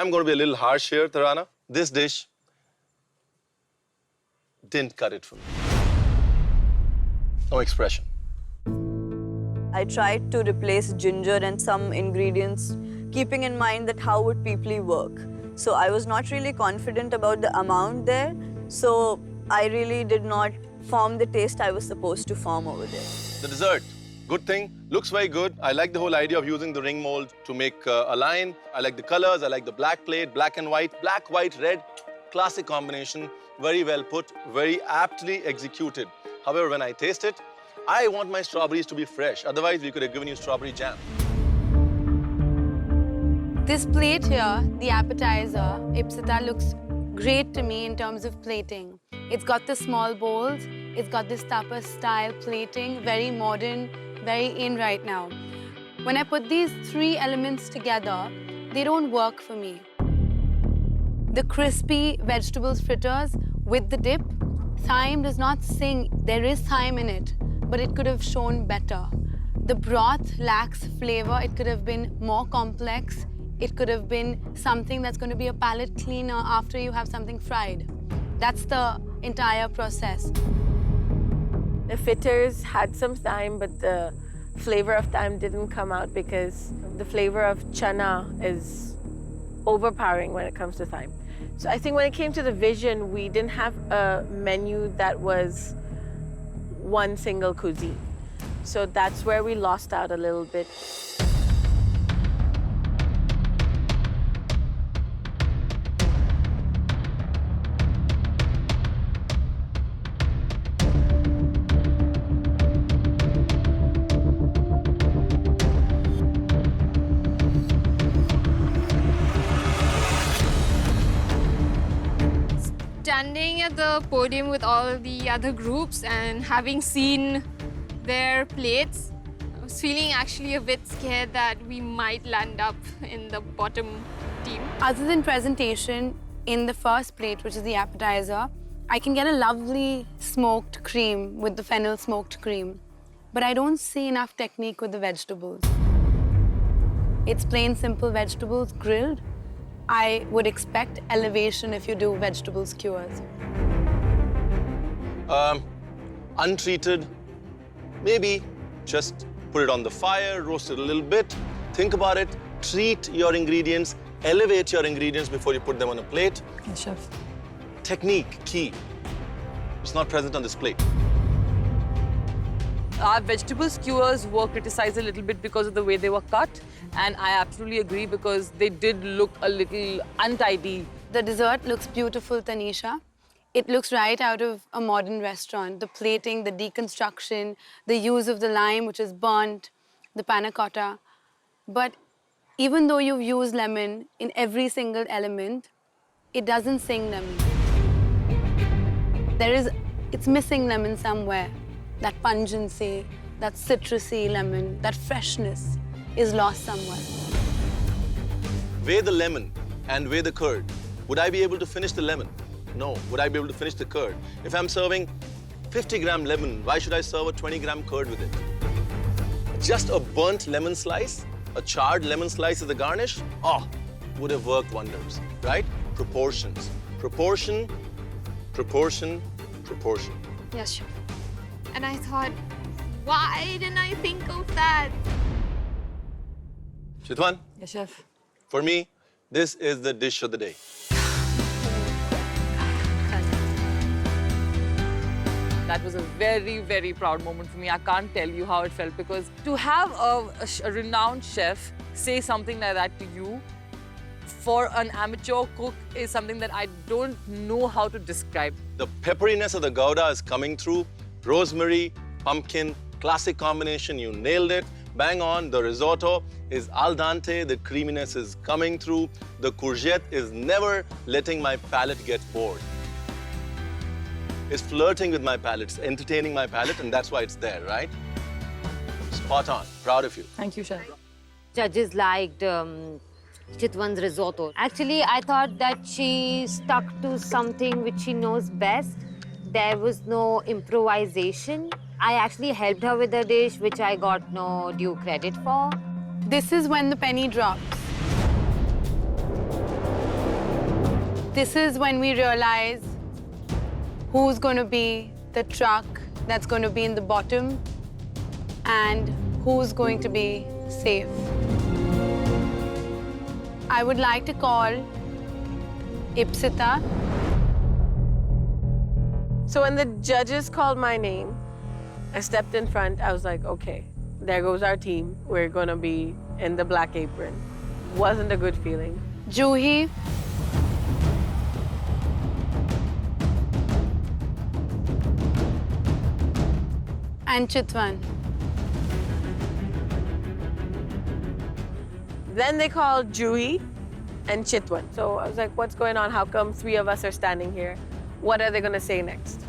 I'm going to be a little harsh here, Tarana. This dish didn't cut it for me. No expression. I tried to replace ginger and some ingredients, keeping in mind that how would people work. So I was not really confident about the amount there. So I really did not form the taste I was supposed to form over there. The dessert, good thing, looks very good. I like the whole idea of using the ring mold to make a line. I like the colors, I like the black plate, black and white, black, white, red. Classic combination, very well put, very aptly executed. However, when I taste it, I want my strawberries to be fresh. Otherwise, we could have given you strawberry jam. This plate here, the appetizer, Ipsita, looks great to me in terms of plating. It's got the small bowls, it's got this tapas style plating, very modern, very in right now. When I put these three elements together, they don't work for me. The crispy vegetables fritters with the dip, thyme does not sing. There is thyme in it, but it could have shown better. The broth lacks flavor. It could have been more complex. It could have been something that's going to be a palate cleaner after you have something fried. That's the entire process. The fritters had some thyme, but the flavor of thyme didn't come out because the flavor of chana is overpowering when it comes to thyme. So I think when it came to the vision, we didn't have a menu that was one single cuisine. So that's where we lost out a little bit. Standing at the podium with all the other groups and having seen their plates, I was feeling actually a bit scared that we might land up in the bottom team. Other than presentation, in the first plate, which is the appetizer, I can get a lovely smoked cream with the fennel smoked cream. But I don't see enough technique with the vegetables. It's plain, simple vegetables grilled. I would expect elevation if you do vegetable skewers. Untreated, maybe just put it on the fire, roast it a little bit. Think about it, treat your ingredients, elevate your ingredients before you put them on a plate. Yes, chef. Technique, key. It's not present on this plate. Our vegetable skewers were criticized a little bit because of the way they were cut. And I absolutely agree because they did look a little untidy. The dessert looks beautiful, Tanisha. It looks right out of a modern restaurant. The plating, the deconstruction, the use of the lime, which is burnt, the panna cotta. But even though you've used lemon in every single element, it doesn't sing lemon. It's missing lemon somewhere. That pungency, that citrusy lemon, that freshness is lost somewhere. Weigh the lemon and weigh the curd. Would I be able to finish the lemon? No. Would I be able to finish the curd? If I'm serving 50-gram lemon, why should I serve a 20-gram curd with it? Just a burnt lemon slice, a charred lemon slice as a garnish, would have worked wonders, right? Proportions. Proportion, proportion, proportion. Yes, chef. And I thought, why didn't I think of that? Shitwan? Yes, chef. For me, this is the dish of the day. That was a very, very proud moment for me. I can't tell you how it felt because to have a renowned chef say something like that to you for an amateur cook is something that I don't know how to describe. The pepperiness of the Gouda is coming through. Rosemary, pumpkin, classic combination, you nailed it. Bang on, the risotto is al dente, the creaminess is coming through. The courgette is never letting my palate get bored. It's flirting with my palate, it's entertaining my palate, and that's why it's there, right? Spot on, proud of you. Thank you, chef. Judges liked Chitwan's risotto. Actually, I thought that she stuck to something which she knows best. There was no improvisation. I actually helped her with the dish, which I got no due credit for. This is when the penny drops. this is when we realize who's going to be the truck that's going to be in the bottom and who's going to be safe. I would like to call Ipsita. So when the judges called my name, I stepped in front. I was like, okay, there goes our team. We're going to be in the black apron. Wasn't a good feeling. Juhi. And Chitwan. Then they called Juhi and Chitwan. So I was like, what's going on? How come 3 of us are standing here? What are they going to say next?